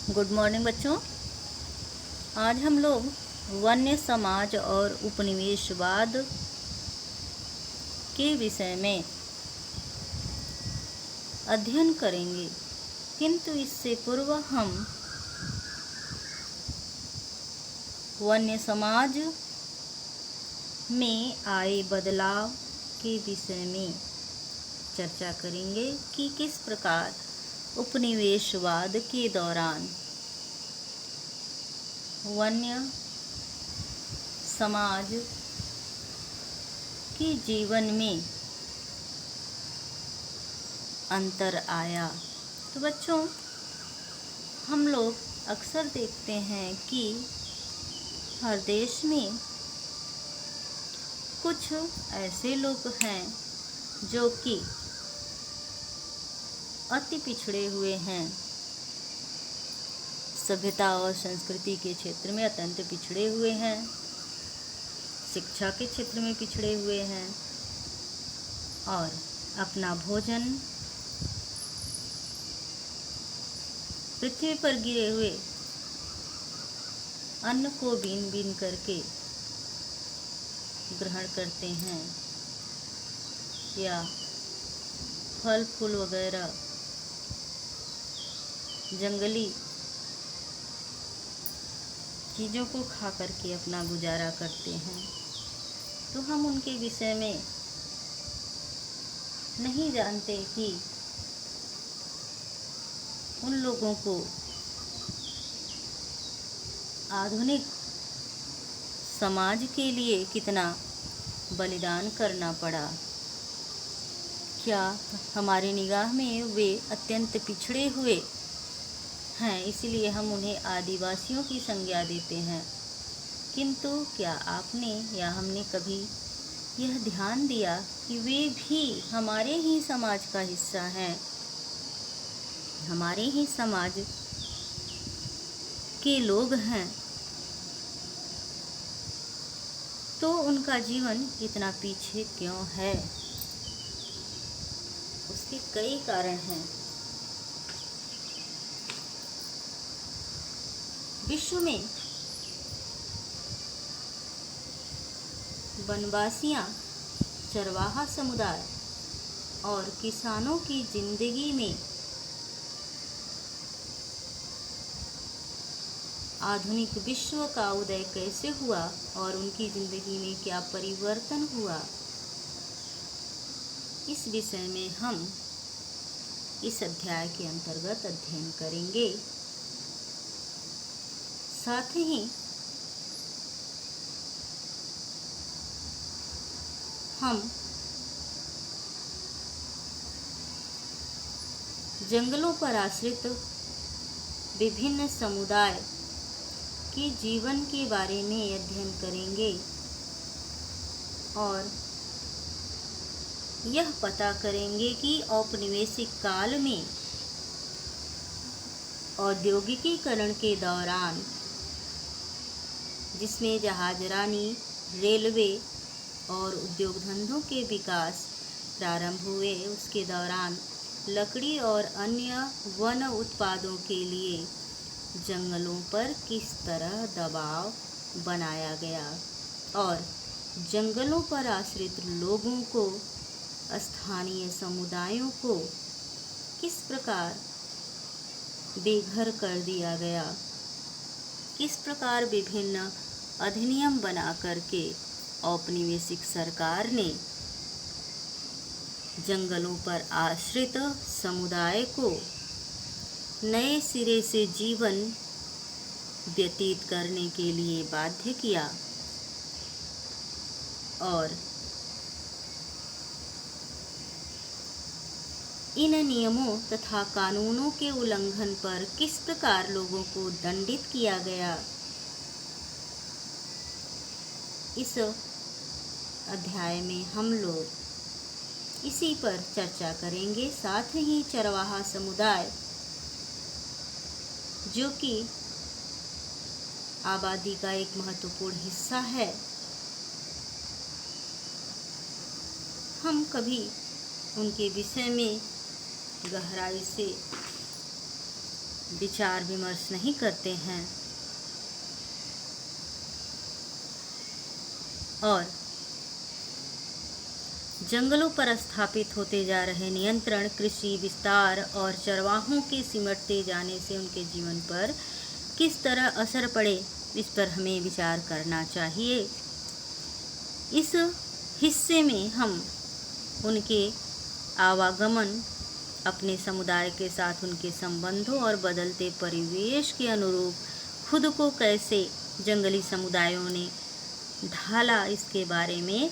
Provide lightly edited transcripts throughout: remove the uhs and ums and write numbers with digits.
Good morning बच्चों। आज हम लोग वन्य समाज और उपनिवेशवाद के विषय में अध्ययन करेंगे, किंतु इससे पूर्व हम वन्य समाज में आए बदलाव के विषय में चर्चा करेंगे कि किस प्रकार उपनिवेशवाद के दौरान वन्य समाज के जीवन में अंतर आया। तो बच्चों, हम लोग अक्सर देखते हैं कि हर देश में कुछ ऐसे लोग हैं जो कि अति पिछड़े हुए हैं, सभ्यता और संस्कृति के क्षेत्र में अत्यंत पिछड़े हुए हैं, शिक्षा के क्षेत्र में पिछड़े हुए हैं और अपना भोजन पृथ्वी पर गिरे हुए अन्न को बीन बीन करके ग्रहण करते हैं या फल फूल वगैरह जंगली चीज़ों को खा करके अपना गुजारा करते हैं। तो हम उनके विषय में नहीं जानते कि उन लोगों को आधुनिक समाज के लिए कितना बलिदान करना पड़ा। क्या हमारी निगाह में वे अत्यंत पिछड़े हुए हैं, इसलिए हम उन्हें आदिवासियों की संज्ञा देते हैं, किंतु क्या आपने या हमने कभी यह ध्यान दिया कि वे भी हमारे ही समाज का हिस्सा हैं, हमारे ही समाज के लोग हैं। तो उनका जीवन इतना पीछे क्यों है? उसके कई कारण हैं। विश्व में वनवासियां, चरवाहा समुदाय और किसानों की जिंदगी में आधुनिक विश्व का उदय कैसे हुआ और उनकी जिंदगी में क्या परिवर्तन हुआ, इस विषय में हम इस अध्याय के अंतर्गत अध्ययन करेंगे। साथ ही हम जंगलों पर आश्रित विभिन्न समुदाय के जीवन के बारे में अध्ययन करेंगे और यह पता करेंगे कि औपनिवेशिक काल में औद्योगिकीकरण के दौरान, जिसमें जहाजरानी, रेलवे और उद्योग धंधों के विकास प्रारंभ हुए, उसके दौरान लकड़ी और अन्य वन उत्पादों के लिए जंगलों पर किस तरह दबाव बनाया गया और जंगलों पर आश्रित लोगों को, स्थानीय समुदायों को किस प्रकार बेघर कर दिया गया, किस प्रकार विभिन्न अधिनियम बना करके औपनिवेशिक सरकार ने जंगलों पर आश्रित समुदाय को नए सिरे से जीवन व्यतीत करने के लिए बाध्य किया और इन नियमों तथा कानूनों के उल्लंघन पर किस प्रकार लोगों को दंडित किया गया, इस अध्याय में हम लोग इसी पर चर्चा करेंगे। साथ ही चरवाहा समुदाय, जो कि आबादी का एक महत्वपूर्ण हिस्सा है, हम कभी उनके विषय में गहराई से विचार विमर्श नहीं करते हैं और जंगलों पर स्थापित होते जा रहे नियंत्रण, कृषि विस्तार और चरवाहों के सिमटते जाने से उनके जीवन पर किस तरह असर पड़े, इस पर हमें विचार करना चाहिए। इस हिस्से में हम उनके आवागमन, अपने समुदाय के साथ उनके संबंधों और बदलते परिवेश के अनुरूप खुद को कैसे जंगली समुदायों ने ढाला, इसके बारे में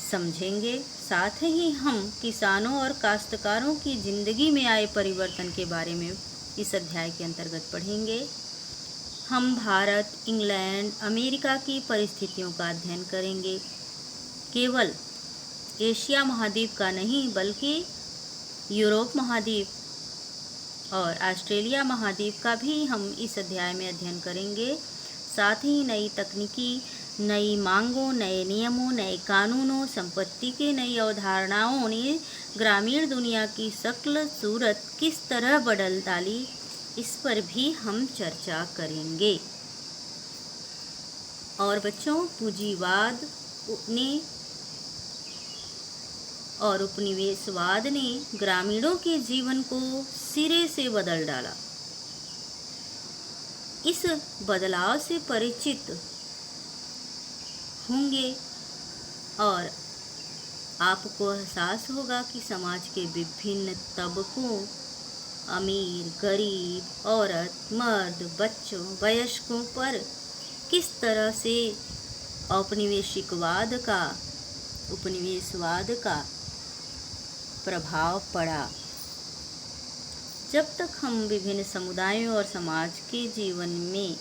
समझेंगे। साथ ही हम किसानों और काश्तकारों की जिंदगी में आए परिवर्तन के बारे में इस अध्याय के अंतर्गत पढ़ेंगे। हम भारत, इंग्लैंड, अमेरिका की परिस्थितियों का अध्ययन करेंगे। केवल एशिया महाद्वीप का नहीं बल्कि यूरोप महाद्वीप और ऑस्ट्रेलिया महाद्वीप का भी हम इस अध्याय में अध्ययन करेंगे। साथ ही नई तकनीकी, नई मांगों, नए नियमों, नए कानूनों, संपत्ति के नई अवधारणाओं ने ग्रामीण दुनिया की शक्ल सूरत किस तरह बदल डाली, इस पर भी हम चर्चा करेंगे। और बच्चों, पूंजीवाद ने और उपनिवेशवाद ने ग्रामीणों के जीवन को सिरे से बदल डाला। इस बदलाव से परिचित होंगे और आपको एहसास होगा कि समाज के विभिन्न तबकों, अमीर, गरीब, औरत, मर्द, बच्चों, वयस्कों पर किस तरह से उपनिवेशवाद का प्रभाव पड़ा। जब तक हम विभिन्न समुदायों और समाज के जीवन में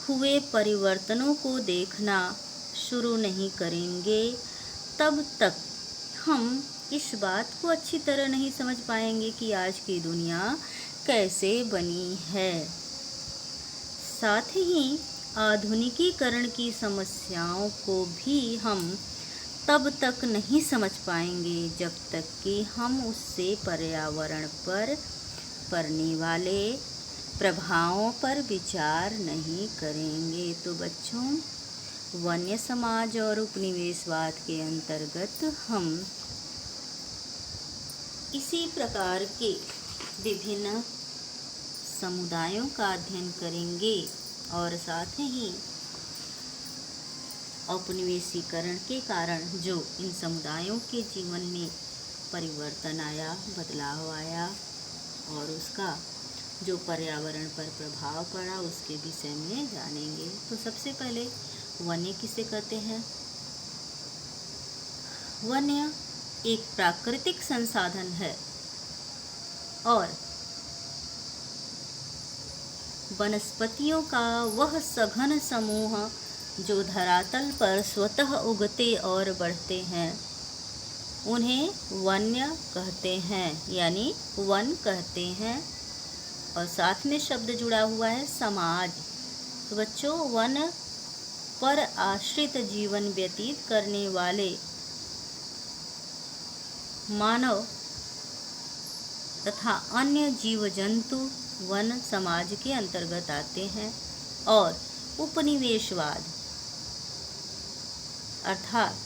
हुए परिवर्तनों को देखना शुरू नहीं करेंगे, तब तक हम इस बात को अच्छी तरह नहीं समझ पाएंगे कि आज की दुनिया कैसे बनी है। साथ ही आधुनिकीकरण की समस्याओं को भी हम तब तक नहीं समझ पाएंगे जब तक कि हम उससे पर्यावरण पर पड़ने वाले प्रभावों पर विचार नहीं करेंगे। तो बच्चों, वन्य समाज और उपनिवेशवाद के अंतर्गत हम इसी प्रकार के विभिन्न समुदायों का अध्ययन करेंगे और साथ ही औपनिवेशीकरण के कारण जो इन समुदायों के जीवन में परिवर्तन आया, बदलाव आया और उसका जो पर्यावरण पर प्रभाव पड़ा, उसके विषय में जानेंगे। तो सबसे पहले वन्य किसे कहते हैं? वन्य एक प्राकृतिक संसाधन है और वनस्पतियों का वह सघन समूह जो धरातल पर स्वतः उगते और बढ़ते हैं, उन्हें वन्य कहते हैं, यानी वन कहते हैं। और साथ में शब्द जुड़ा हुआ है समाज। तो बच्चों, वन पर आश्रित जीवन व्यतीत करने वाले मानव तथा अन्य जीव जंतु वन समाज के अंतर्गत आते हैं। और उपनिवेशवाद अर्थात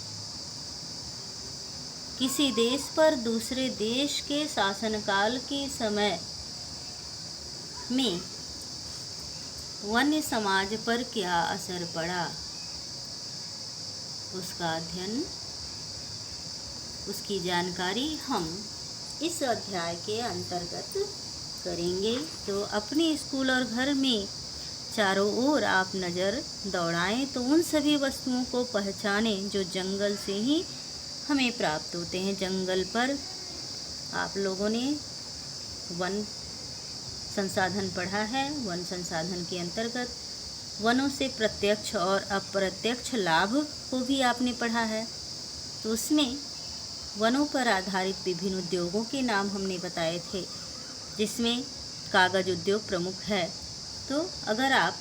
किसी देश पर दूसरे देश के शासनकाल के समय में वन्य समाज पर क्या असर पड़ा, उसका अध्ययन, उसकी जानकारी हम इस अध्याय के अंतर्गत करेंगे। तो अपने स्कूल और घर में चारों ओर आप नज़र दौड़ाएं तो उन सभी वस्तुओं को पहचानें जो जंगल से ही हमें प्राप्त होते हैं। जंगल पर आप लोगों ने वन संसाधन पढ़ा है। वन संसाधन के अंतर्गत वनों से प्रत्यक्ष और अप्रत्यक्ष लाभ को भी आपने पढ़ा है। तो उसमें वनों पर आधारित विभिन्न उद्योगों के नाम हमने बताए थे, जिसमें कागज़ उद्योग प्रमुख है। तो अगर आप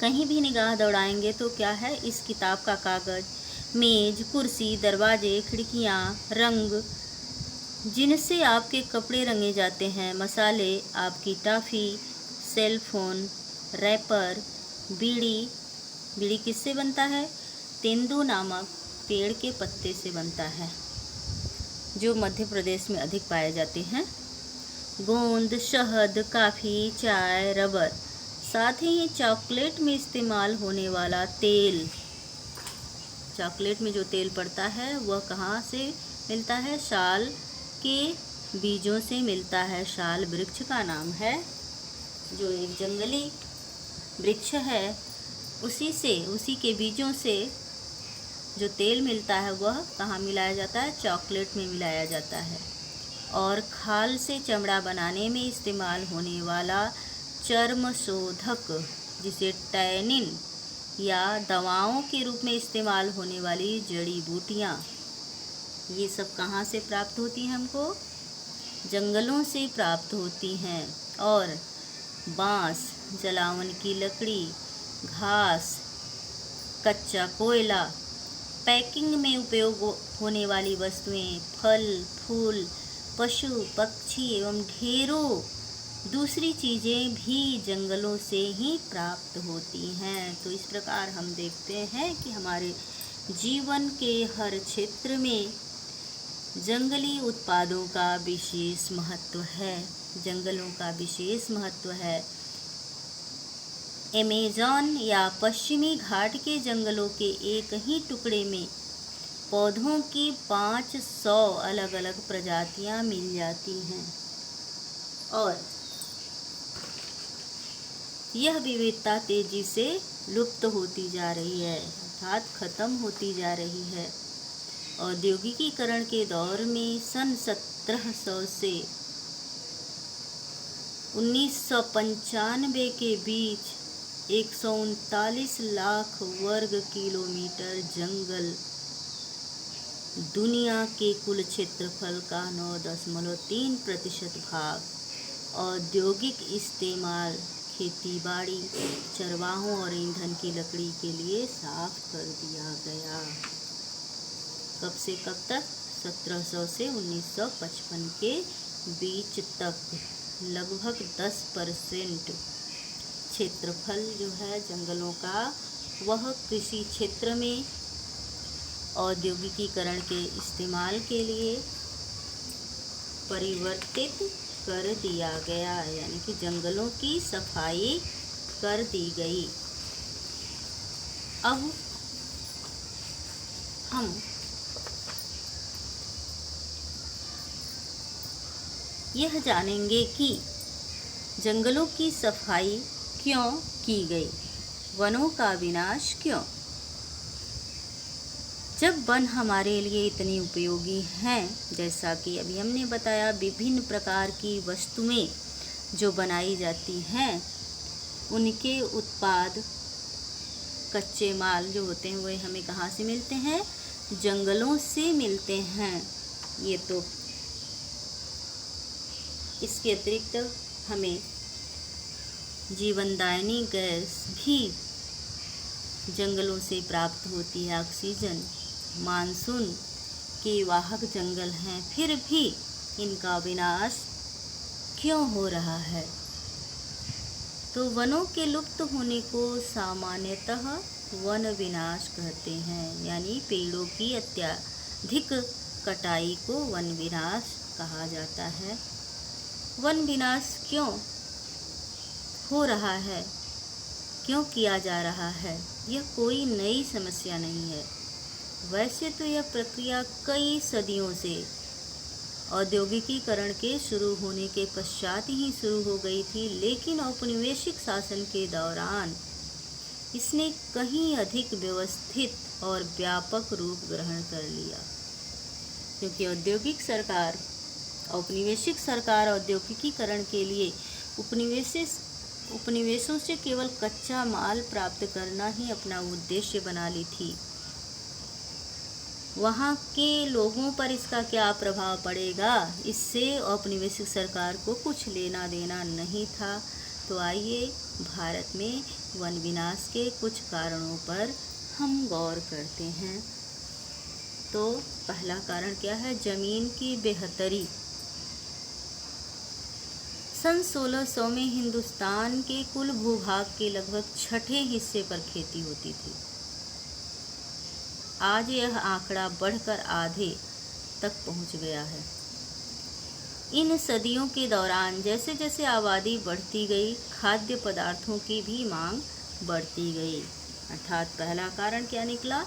कहीं भी निगाह दौड़ाएंगे तो क्या है, इस किताब का कागज़, मेज़, कुर्सी, दरवाजे, खिड़कियाँ, रंग जिनसे आपके कपड़े रंगे जाते हैं, मसाले, आपकी टॉफ़ी, सेल फोन, रैपर, बीड़ी। बीड़ी किससे बनता है? तेंदू नामक पेड़ के पत्ते से बनता है, जो मध्य प्रदेश में अधिक पाए जाते हैं। गोंद, शहद, काफ़ी, चाय, रबर, साथ ही चॉकलेट में इस्तेमाल होने वाला तेल। चॉकलेट में जो तेल पड़ता है वह कहाँ से मिलता है? शाल के बीजों से मिलता है। शाल वृक्ष का नाम है, जो एक जंगली वृक्ष है। उसी के बीजों से जो तेल मिलता है वह कहाँ मिलाया जाता है? चॉकलेट में मिलाया जाता है। और खाल से चमड़ा बनाने में इस्तेमाल होने वाला चर्म शोधक, जिसे टैनिन या दवाओं के रूप में इस्तेमाल होने वाली जड़ी बूटियाँ, ये सब कहाँ से प्राप्त होती हैं? हमको जंगलों से प्राप्त होती हैं। और बाँस, जलावन की लकड़ी, घास, कच्चा कोयला, पैकिंग में उपयोग होने वाली वस्तुएं, फल, फूल, पशु, पक्षी एवं ढेरों दूसरी चीज़ें भी जंगलों से ही प्राप्त होती हैं। तो इस प्रकार हम देखते हैं कि हमारे जीवन के हर क्षेत्र में जंगली उत्पादों का विशेष महत्व है। जंगलों का विशेष महत्व है। अमेज़न या पश्चिमी घाट के जंगलों के एक ही टुकड़े में पौधों की 500 अलग अलग प्रजातियां मिल जाती हैं, और यह विविधता तेजी से लुप्त होती जा रही है, अर्थात खत्म होती जा रही है। औद्योगिकीकरण के दौर में सन 1700 से 1995 के बीच 139 लाख वर्ग किलोमीटर जंगल दुनिया के कुल क्षेत्रफल का 9.3% भाग औद्योगिक इस्तेमाल, खेतीबाड़ी, चरवाहों और ईंधन की लकड़ी के लिए साफ कर दिया गया। कब से कब तक? 1700 से 1955 के बीच तक लगभग 10% क्षेत्रफल जो है जंगलों का, वह कृषि क्षेत्र में औद्योगिकीकरण के इस्तेमाल के लिए परिवर्तित कर दिया गया, यानी कि जंगलों की सफाई कर दी गई। अब हम यह जानेंगे कि जंगलों की सफाई क्यों की गई, वनों का विनाश क्यों। जब वन हमारे लिए इतनी उपयोगी हैं, जैसा कि अभी हमने बताया, विभिन्न प्रकार की वस्तुएं जो बनाई जाती हैं, उनके उत्पाद, कच्चे माल जो होते हैं वे हमें कहाँ से मिलते हैं? जंगलों से मिलते हैं। ये तो इसके अतिरिक्त हमें जीवनदायिनी गैस भी जंगलों से प्राप्त होती है। ऑक्सीजन, मानसून के वाहक जंगल हैं, फिर भी इनका विनाश क्यों हो रहा है? तो वनों के लुप्त होने को सामान्यतः वन विनाश कहते हैं, यानी पेड़ों की अत्यधिक कटाई को वन विनाश कहा जाता है। वन विनाश क्यों हो रहा है, क्यों किया जा रहा है? यह कोई नई समस्या नहीं है। वैसे तो यह प्रक्रिया कई सदियों से औद्योगिकीकरण के शुरू होने के पश्चात ही शुरू हो गई थी, लेकिन औपनिवेशिक शासन के दौरान इसने कहीं अधिक व्यवस्थित और व्यापक रूप ग्रहण कर लिया, क्योंकि औपनिवेशिक सरकार औद्योगिकीकरण के लिए उपनिवेशों से केवल कच्चा माल प्राप्त करना ही अपना उद्देश्य बना ली थी। वहाँ के लोगों पर इसका क्या प्रभाव पड़ेगा, इससे औपनिवेशिक सरकार को कुछ लेना देना नहीं था। तो आइए भारत में वन विनाश के कुछ कारणों पर हम गौर करते हैं। तो पहला कारण क्या है? ज़मीन की बेहतरी। सन 1600 में हिंदुस्तान के कुल भूभाग के लगभग छठे हिस्से पर खेती होती थी। आज यह आंकड़ा बढ़कर आधे तक पहुंच गया है। इन सदियों के दौरान जैसे जैसे आबादी बढ़ती गई, खाद्य पदार्थों की भी मांग बढ़ती गई। अर्थात पहला कारण क्या निकला?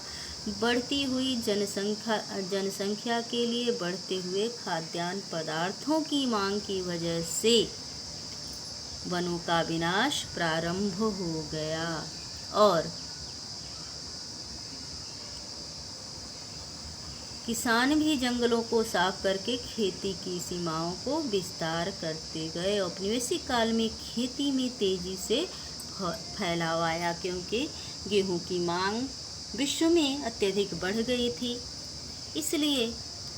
बढ़ती हुई जनसंख्या के लिए बढ़ते हुए खाद्यान्न पदार्थों की मांग की वजह से वनों का विनाश प्रारंभ हो गया और किसान भी जंगलों को साफ करके खेती की सीमाओं को विस्तार करते गए। औपनिवेशिक काल में खेती में तेजी से फैलाव आया, क्योंकि गेहूं की मांग विश्व में अत्यधिक बढ़ गई थी। इसलिए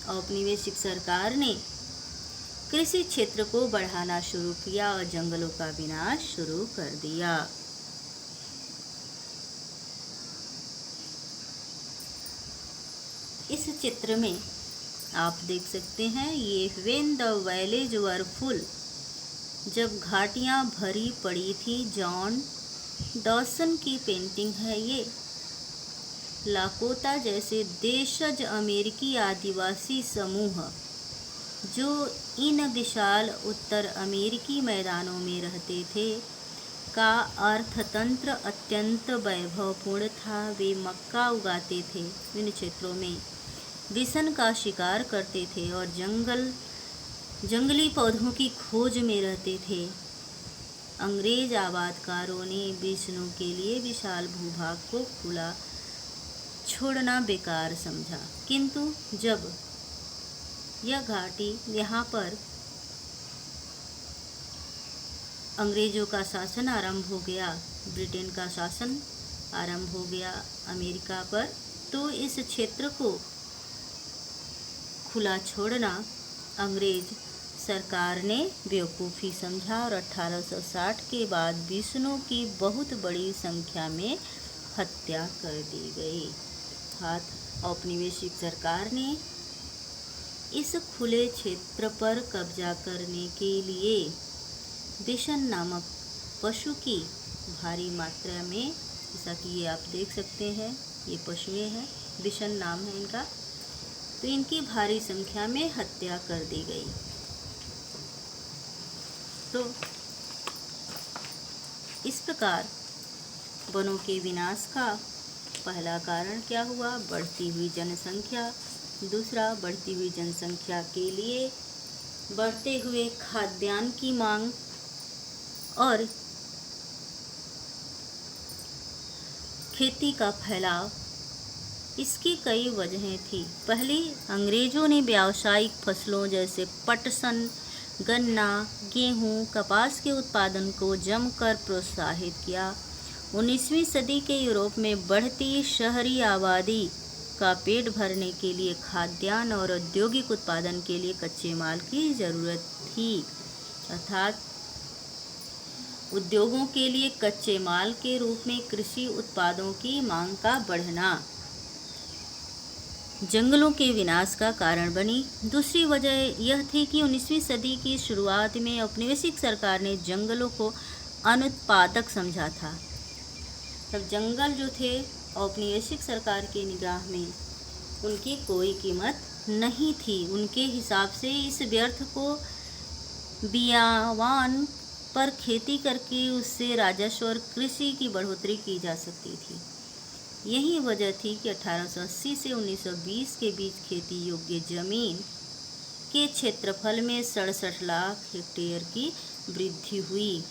औपनिवेशिक सरकार ने कृषि क्षेत्र को बढ़ाना शुरू किया और जंगलों का विनाश शुरू कर दिया। इस चित्र में आप देख सकते हैं, ये व्हेन द वैलेज वर फुल, जब घाटियां भरी पड़ी थी, जॉन डॉसन की पेंटिंग है ये। लाकोता जैसे देशज अमेरिकी आदिवासी समूह जो इन विशाल उत्तर अमेरिकी मैदानों में रहते थे का अर्थतंत्र अत्यंत वैभवपूर्ण था। वे मक्का उगाते थे, इन क्षेत्रों में विषण का शिकार करते थे और जंगली पौधों की खोज में रहते थे। अंग्रेज आबादकारों ने विष्णु के लिए विशाल भूभाग को खुला छोड़ना बेकार समझा, किंतु जब यह घाटी यहाँ पर अंग्रेजों का शासन आरंभ हो गया, ब्रिटेन का शासन आरंभ हो गया अमेरिका पर, तो इस क्षेत्र को खुला छोड़ना अंग्रेज सरकार ने बेवकूफ़ी समझा और 1860 के बाद विष्णु की बहुत बड़ी संख्या में हत्या कर दी गई। अर्थात औपनिवेशिक सरकार ने इस खुले क्षेत्र पर कब्जा करने के लिए विषण नामक पशु की भारी मात्रा में, जैसा कि ये आप देख सकते हैं, ये पशुएं हैं, विषण नाम है इनका, तो इनकी भारी संख्या में हत्या कर दी गई। तो इस प्रकार वनों के विनाश का पहला कारण क्या हुआ? बढ़ती हुई जनसंख्या। दूसरा, बढ़ती हुई जनसंख्या के लिए बढ़ते हुए खाद्यान्न की मांग और खेती का फैलाव। इसकी कई वजहें थी। पहली, अंग्रेजों ने व्यावसायिक फसलों जैसे पटसन, गन्ना, गेहूं, कपास के उत्पादन को जमकर प्रोत्साहित किया। 19वीं सदी के यूरोप में बढ़ती शहरी आबादी का पेट भरने के लिए खाद्यान्न और औद्योगिक उत्पादन के लिए कच्चे माल की ज़रूरत थी। अर्थात उद्योगों के लिए कच्चे माल के रूप में कृषि उत्पादों की मांग का बढ़ना जंगलों के विनाश का कारण बनी। दूसरी वजह यह थी कि 19वीं सदी की शुरुआत में औपनिवेशिक सरकार ने जंगलों को अनुत्पादक समझा था। तब जंगल जो थे औपनिवेशिक सरकार की निगाह में उनकी कोई कीमत नहीं थी। उनके हिसाब से इस व्यर्थ को बियावान पर खेती करके उससे राजस्व और कृषि की बढ़ोतरी की जा सकती थी। यही वजह थी कि 1880 से 1920 के बीच खेती योग्य जमीन के क्षेत्रफल में 67 लाख हेक्टेयर की वृद्धि हुई।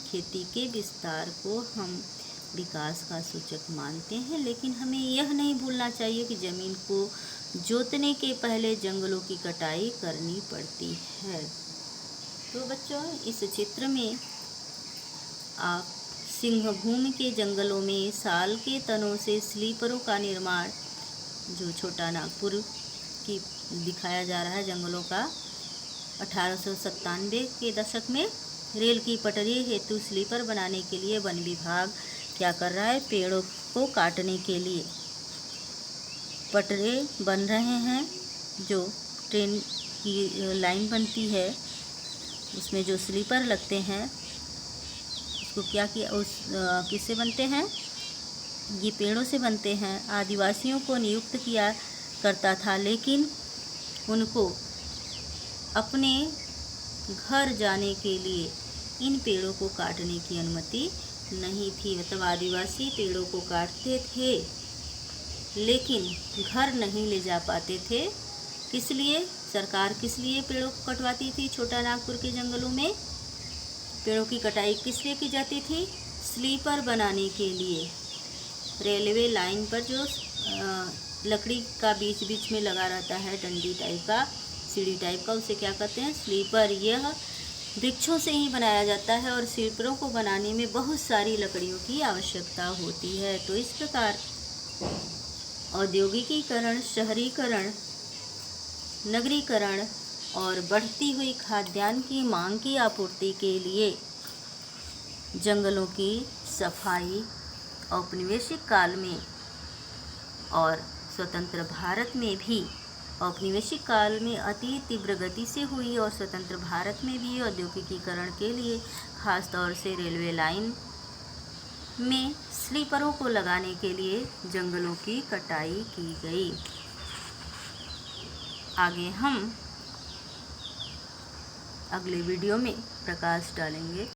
खेती के विस्तार को हम विकास का सूचक मानते हैं, लेकिन हमें यह नहीं भूलना चाहिए कि ज़मीन को जोतने के पहले जंगलों की कटाई करनी पड़ती है। तो बच्चों, इस चित्र में आप सिंहभूम के जंगलों में साल के तनों से स्लीपरों का निर्माण, जो छोटा नागपुर की दिखाया जा रहा है जंगलों का, 1897 के दशक में रेल की पटरी हेतु स्लीपर बनाने के लिए वन विभाग क्या कर रहा है? पेड़ों को काटने के लिए पटरे बन रहे हैं, जो ट्रेन की लाइन बनती है उसमें जो स्लीपर लगते हैं उसको क्या किया, किससे बनते हैं, ये पेड़ों से बनते हैं। आदिवासियों को नियुक्त किया करता था, लेकिन उनको अपने घर जाने के लिए इन पेड़ों को काटने की अनुमति नहीं थी। मतलब आदिवासी पेड़ों को काटते थे लेकिन घर नहीं ले जा पाते थे। किस लिए? सरकार किस लिए पेड़ों को कटवाती थी? छोटा नागपुर के जंगलों में पेड़ों की कटाई किस लिए की जाती थी? स्लीपर बनाने के लिए। रेलवे लाइन पर जो लकड़ी का बीच बीच में लगा रहता है, डंडी टाइप का, सीढ़ी टाइप का, उसे क्या कहते हैं? स्लीपर। यह वृक्षों से ही बनाया जाता है और स्लीपरों को बनाने में बहुत सारी लकड़ियों की आवश्यकता होती है। तो इस प्रकार औद्योगिकीकरण, शहरीकरण, नगरीकरण और बढ़ती हुई खाद्यान्न की मांग की आपूर्ति के लिए जंगलों की सफाई औपनिवेशिक काल में और स्वतंत्र भारत में भी, औपनिवेशिक काल में अति तीव्र गति से हुई और स्वतंत्र भारत में भी औद्योगिकीकरण के लिए खास तौर से रेलवे लाइन में स्लीपरों को लगाने के लिए जंगलों की कटाई की गई। आगे हम अगले वीडियो में प्रकाश डालेंगे।